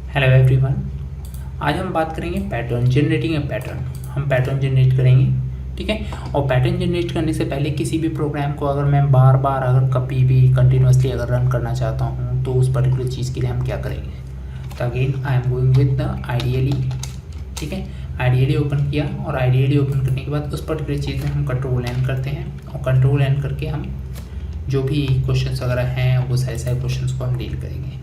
Hello everyone. आज हम बात करेंगे पैटर्न जनरेटिंग ए पैटर्न। हम पैटर्न जनरेट करेंगे, ठीक है। और पैटर्न जनरेट करने से पहले किसी भी प्रोग्राम को अगर मैं बार बार अगर कभी भी कंटिन्यूसली अगर रन करना चाहता हूँ तो उस पर्टिकुलर चीज़ के लिए हम क्या करेंगे। तो again I am going with the ideally, ठीक है। आइडियली ओपन किया और आइडियली ओपन करने के बाद उस पर्टिकुलर चीज़ में हम कंट्रोल एन करते हैं और कंट्रोल एन करके हम जो भी क्वेश्चंस वगैरह हैं वो सारे क्वेश्चंस को हम डील करेंगे।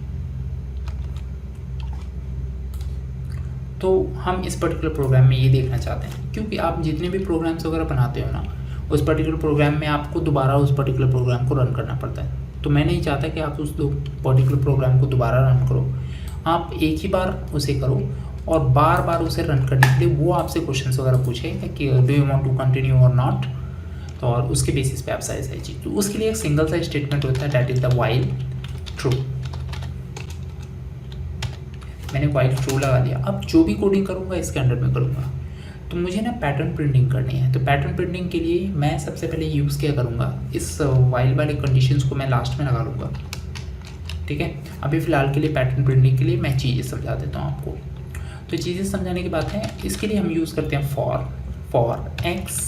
तो हम इस पर्टिकुलर प्रोग्राम में ये देखना चाहते हैं, क्योंकि आप जितने भी प्रोग्राम्स वगैरह बनाते हो ना, उस पर्टिकुलर प्रोग्राम में आपको दोबारा उस पर्टिकुलर प्रोग्राम को रन करना पड़ता है। तो मैं नहीं चाहता कि आप उस पर्टिकुलर प्रोग्राम को दोबारा रन करो, आप एक ही बार उसे करो और बार बार उसे रन करने के लिए वो आपसे क्वेश्चन वगैरह पूछेगा कि do you want to continue और नॉट। तो और उसके बेसिस पे आप सारी चीज़, तो उसके लिए एक सिंगल सा स्टेटमेंट होता है, that is the while true. मैंने व्हाइल ट्रू लगा दिया। अब जो भी कोडिंग करूँगा इसके अंडर में करूँगा। तो मुझे ना पैटर्न प्रिंटिंग करनी है। तो पैटर्न प्रिंटिंग के लिए मैं सबसे पहले यूज़ क्या करूँगा, इस व्हाइल वाले कंडीशंस को मैं लास्ट में लगा लूँगा, ठीक है। अभी फ़िलहाल के लिए पैटर्न प्रिंटिंग के लिए मैं चीज़ें समझा देता हूँ आपको। तो चीज़ें समझाने की बात है, इसके लिए हम यूज़ करते हैं फॉर एक्स।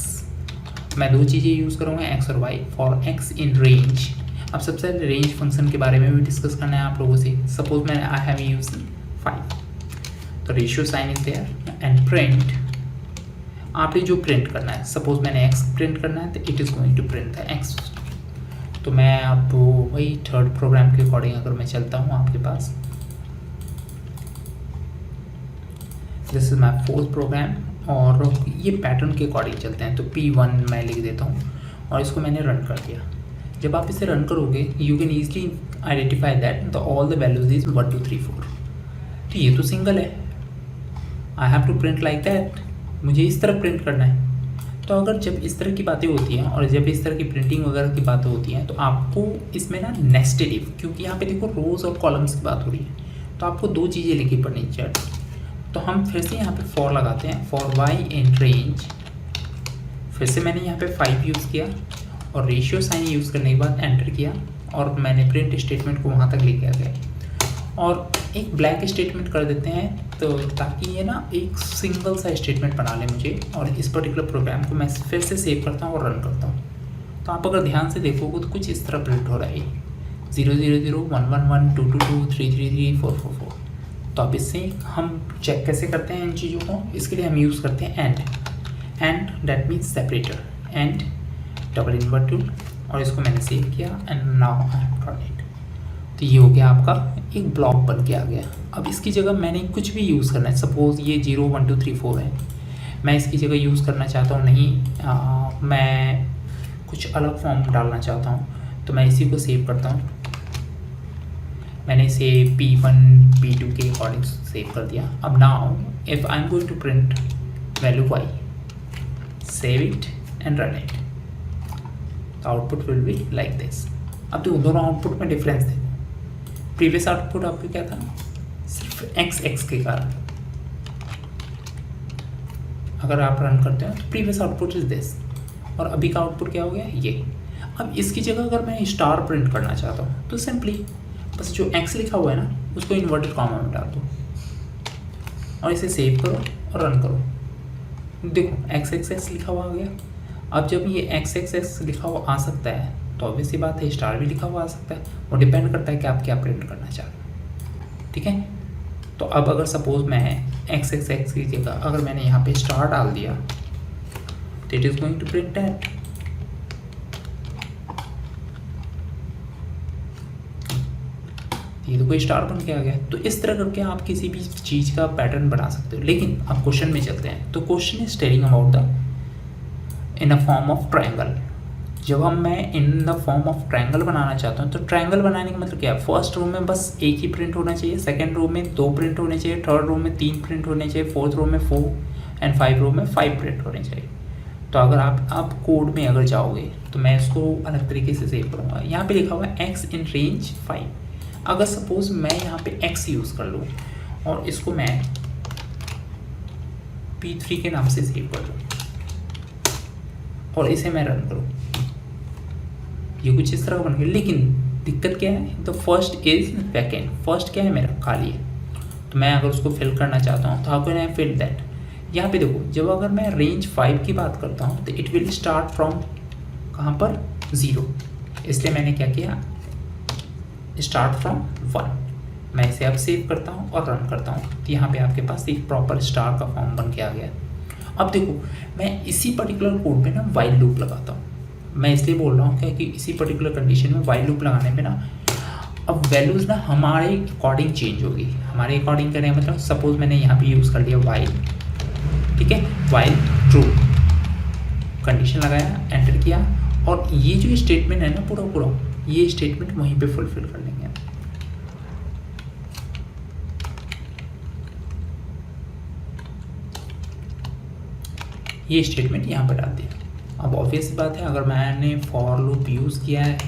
मैं दो चीज़ें यूज़ करूँगा, एक्स और y. For x in range. अब सबसे पहले रेंज फंक्शन के बारे में भी डिस्कस करना है आप लोगों से। सपोज मैं आई हैव यूज 5, तो ratio sign is there and print. आपने जो प्रिंट करना है, सपोज मैंने एक्स प्रिंट करना है तो it is going to print the x. तो मैं अब वही थर्ड प्रोग्राम के अकॉर्डिंग अगर मैं चलता हूँ आपके पास, this is my fourth program और ये पैटर्न के अकॉर्डिंग चलते हैं। तो P1 मैं लिख देता हूँ और इसको मैंने रन कर दिया। जब आप इसे रन करोगे you can easily identify that the all the values is 1 2 3 4। तो ये तो सिंगल है, I have to print like that, मुझे इस तरह प्रिंट करना है। तो अगर जब इस तरह की बातें होती हैं और जब इस तरह की प्रिंटिंग वगैरह की बातें होती हैं तो आपको इसमें ना नेस्टेड इफ, क्योंकि यहाँ पे देखो रोज और कॉलम्स की बात हो रही है, तो आपको दो चीज़ें लिखी पड़नी चाहिए। तो हम फिर से यहाँ पे फॉर लगाते हैं, फॉर वाई इन रेंज। फिर से मैंने यहाँ पे 5 यूज़ किया और रेशियो साइन यूज़ करने के बाद एंटर किया और मैंने प्रिंट स्टेटमेंट को वहाँ तक लेके आ गया और एक ब्लैंक स्टेटमेंट कर देते हैं, तो ताकि ये ना एक सिंगल सा स्टेटमेंट बना ले मुझे। और इस पर्टिकुलर प्रोग्राम को मैं फिर से सेव करता हूँ और रन करता हूँ। तो आप अगर ध्यान से देखोगे तो कुछ इस तरह प्रिंट हो रहा है, 0 0 0 1 1 1 2 2 2 3 3 3 4 4 4। तो अब इससे हम चेक कैसे करते हैं इन चीज़ों को, इसके लिए हम यूज़ करते हैं and that means separator, and double inverted. और इसको मैंने सेव किया and now I have run it. तो ये हो गया आपका एक ब्लॉक बन के आ गया। अब इसकी जगह मैंने कुछ भी यूज़ करना है, सपोज़ ये 0 1 2 3 4 है, मैं इसकी जगह यूज़ करना चाहता हूँ नहीं, मैं कुछ अलग फॉर्म डालना चाहता हूँ, तो मैं इसी को सेव करता हूँ। मैंने इसे P1 P2 के अकॉर्डिंग सेव कर दिया। अब now if I am going to print value y, save it and run it, तो output will be like this. अब तो दोनों आउटपुट में डिफरेंस देखो। प्रीवियस आउटपुट आपको क्या था, सिर्फ x के कारण। अगर आप रन करते हो तो प्रीवियस आउटपुट इज दिस, और अभी का आउटपुट क्या हो गया ये। अब इसकी जगह अगर मैं स्टार प्रिंट करना चाहता हूँ तो सिंपली बस जो x लिखा हुआ है ना उसको इन्वर्टेड कॉमा में डाल दो और इसे सेव करो और रन करो। देखो x लिखा हुआ आ गया। अब जब ये x लिखा हुआ आ सकता है तो ऑब्वियस सी बात है स्टार भी लिखा हुआ आ सकता है, वो डिपेंड करता है कि आप क्या प्रिंट करना चाह रहे हो, ठीक है। तो अब अगर सपोज मैं x की जगह अगर मैंने यहाँ पे स्टार डाल दिया तो it is going to print that. ये तो कोई स्टार बन के आ गया। तो इस तरह करके आप किसी भी चीज़ का पैटर्न बना सकते हो। लेकिन अब क्वेश्चन में चलते हैं। तो question is telling about the in a form of triangle. जब मैं in the form of triangle बनाना चाहता हूँ तो ट्रायंगल बनाने का मतलब क्या है, फर्स्ट रो में बस एक ही प्रिंट होना चाहिए, सेकंड रो में 2 प्रिंट होने चाहिए, थर्ड रो में 3 प्रिंट होने चाहिए, फोर्थ रो में 4 एंड 5 रो में 5 प्रिंट होने चाहिए। तो अगर आप कोड में अगर जाओगे तो मैं इसको अलग तरीके से सेव करूँगा। यहाँ पे लिखा हुआ है x इन रेंज 5। अगर सपोज मैं यहाँ पे x यूज़ कर लूँ और इसको मैं P3 के नाम से सेव कर लूँ और इसे मैं रन करूँ, ये कुछ इस तरह बन गया। लेकिन दिक्कत क्या है, तो फर्स्ट इज वैकेंट, फर्स्ट क्या है मेरा खाली है। तो मैं अगर उसको फिल करना चाहता हूँ तो how can I fill that. यहाँ पे देखो, जब अगर मैं रेंज 5 की बात करता हूँ तो इट विल स्टार्ट फ्रॉम कहाँ पर 0, इसलिए मैंने क्या किया, स्टार्ट फ्रॉम 1। मैं इसे अब सेव करता हूँ और रन करता हूँ, तो यहाँ पे आपके पास एक प्रॉपर स्टार का फॉर्म बन के आ गया। अब देखो, मैं इसी पर्टिकुलर कोड पे ना वाइल लूप लगाता हूँ। मैं इसलिए बोल रहा हूँ कि इसी पर्टिकुलर कंडीशन में वाइल लूप लगाने में ना अब वैल्यूज़ ना हमारे अकॉर्डिंग चेंज होगी। हमारे अकॉर्डिंग करें मतलब सपोज मैंने यहाँ पे यूज़ कर लिया वाइल, ठीक है, वाइल ट्रू, कंडीशन लगाया, एंटर किया, और ये जो स्टेटमेंट है ना पूरा ये स्टेटमेंट वहीं पे फुलफिल कर लेंगे। ये स्टेटमेंट यहाँ पर डाल दिया। अब ऑब्वियस बात है, अगर मैंने फॉर लूप यूज़ किया है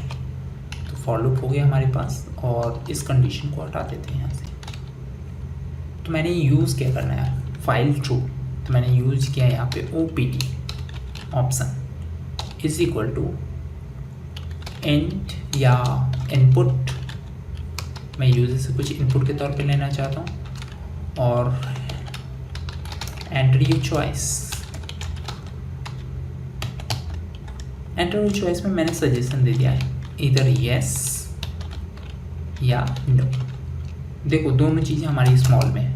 तो फॉर लूप हो गया हमारे पास, और इस कंडीशन को हटा देते हैं यहाँ से। तो मैंने यूज़ क्या करना है, फाइल ट्रू, तो मैंने यूज़ किया यहाँ पे opt option is equal to int या इनपुट, मैं यूजर से कुछ इनपुट के तौर पे लेना चाहता हूँ, और enter your choice. Enter your choice में मैंने सजेशन दे दिया है, इधर यस या नो। देखो दोनों चीज़ें हमारी स्मॉल में है,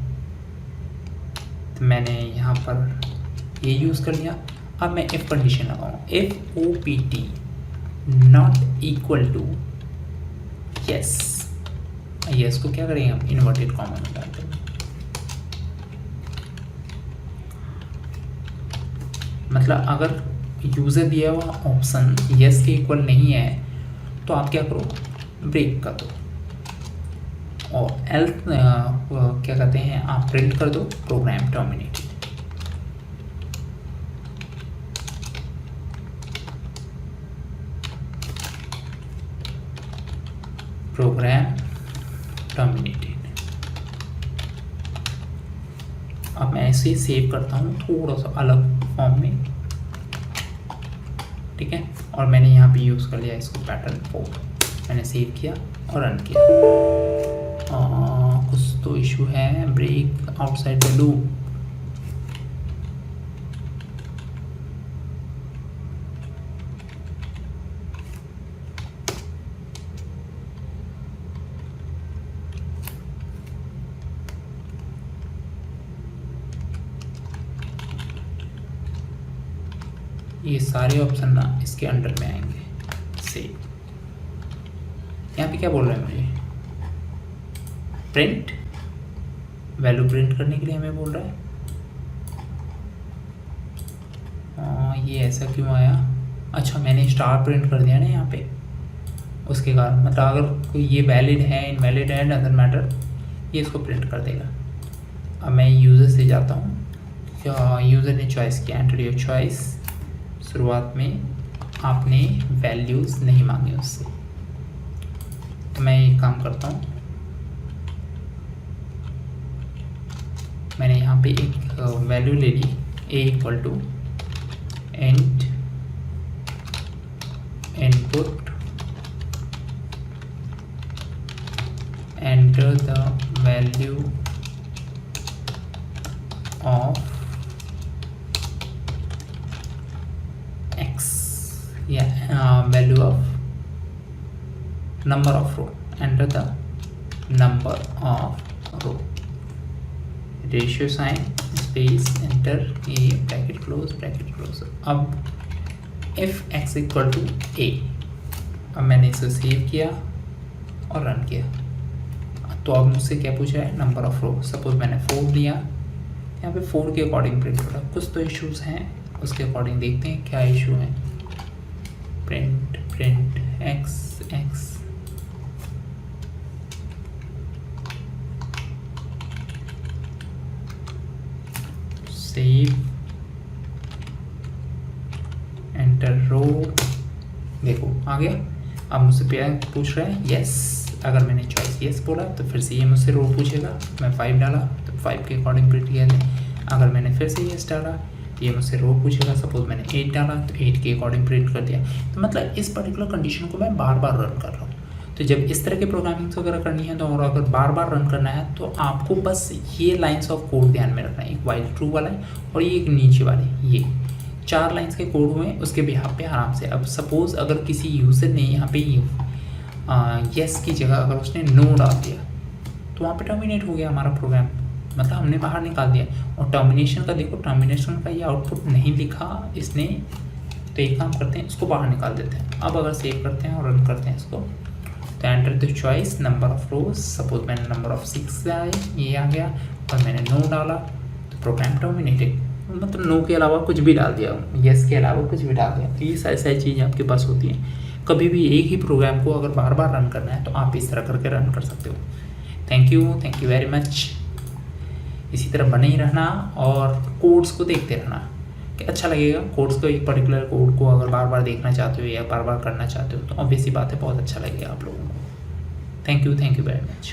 तो मैंने यहाँ पर ये यूज़ कर लिया। अब मैं इफ कंडीशन लगाऊँ, if opt not equal to yes, yes को क्या करेंगे हम, इन्वर्टेड कॉमा में डालते हैं। मतलब अगर यूज़र दिया हुआ ऑप्शन यस के इक्वल नहीं है तो आप क्या करो, ब्रेक कर दो, और एल्स क्या कहते हैं, आप प्रिंट कर दो प्रोग्राम टर्मिनेटेड। Programme terminated. अब मैं ऐसे सेव करता हूँ थोड़ा सा अलग फॉर्म में, ठीक है, और मैंने यहाँ पे यूज़ कर लिया इसको पैटर्न 4। मैंने सेव किया और रन किया। कुछ तो इशू है, ब्रेक आउटसाइड द लूप। ये सारे ऑप्शन ना इसके अंडर में आएंगे। सेव, यहाँ पे क्या बोल रहा है मुझे, प्रिंट, वैल्यू प्रिंट करने के लिए हमें बोल रहा है। ये ऐसा क्यों आया, अच्छा मैंने स्टार प्रिंट कर दिया ना यहाँ पे, उसके कारण मतलब अगर कोई ये वैलिड है इनवैलिड है डजंट मैटर, ये इसको प्रिंट कर देगा। अब मैं यूज़र से जाता हूँ, क्या यूज़र ने चॉइस किया, एंटर योर चॉइस। शुरुआत में आपने वैल्यूज़ नहीं मांगे उससे, तो मैं एक काम करता हूँ, मैंने यहाँ पे एक वैल्यू ले ली, a equal to int input enter the value of x या value of number of row, enter the number of row, ratio sign space enter, a bracket close. अब if x equal to a, अब मैंने इसे save किया और run किया। तो अब मुझसे क्या पूछा है, नंबर ऑफ रो। सपोज मैंने 4 दिया, यहाँ पे 4 के अकॉर्डिंग प्रिंट हो रहा है। कुछ तो इश्यूज हैं, उसके अकॉर्डिंग देखते हैं क्या इशू है। प्रिंट x सेव, एंटर रो, देखो आ गया। अब मुझसे पूछ रहा है यस, अगर मैंने चॉइस यस बोला तो फिर से ये मुझसे रो पूछेगा। मैं 5 डाला तो 5 के अकॉर्डिंग प्रिंट किया जाए। अगर मैंने फिर से यस डाला ये मुझसे रो पूछेगा। सपोज मैंने 8 डाला तो 8 के अकॉर्डिंग प्रिंट कर दिया। तो मतलब इस पर्टिकुलर कंडीशन को मैं बार बार रन कर रहा हूँ। तो जब इस तरह के प्रोग्रामिंग्स वगैरह करनी है तो और अगर बार बार रन करना है तो आपको बस ये लाइंस ऑफ कोड ध्यान में रखना है, एक वाइल ट्रू वाला है और ये एक नीचे वाले, ये 4 लाइंस के कोड हुए उसके बिहाफ पे आराम से। अब सपोज़ अगर किसी यूज़र ने यहाँ पे येस की जगह अगर उसने नो डाल दिया तो वहाँ पे टर्मिनेट हो गया हमारा प्रोग्राम, मतलब हमने बाहर निकाल दिया। और टर्मिनेशन का देखो, टर्मिनेशन का ये आउटपुट नहीं लिखा इसने, तो एक काम करते हैं इसको बाहर निकाल देते हैं। अब अगर सेव करते हैं और रन करते हैं इसको, तो enter the choice number of rose, suppose मैंने नंबर ऑफ 6 आए, ये आ गया और मैंने नो डाला तो प्रोग्राम टर्मिनेटेड, मतलब नो के अलावा कुछ भी डाल दिया, येस के अलावा कुछ भी डाल दिया। तो ये सारी सारी चीज़ें आपके पास होती हैं। कभी भी एक ही प्रोग्राम को अगर बार बार रन करना है तो आप इस तरह करके रन कर सकते हो। Thank you very much. इसी तरह बने ही रहना और कोड्स को देखते रहना कि अच्छा लगेगा। कोड्स को, एक पर्टिकुलर कोड को अगर बार बार देखना चाहते हो या बार बार करना चाहते हो तो ऑब्वियसली बात है बहुत अच्छा लगेगा आप लोगों को। Thank you very much.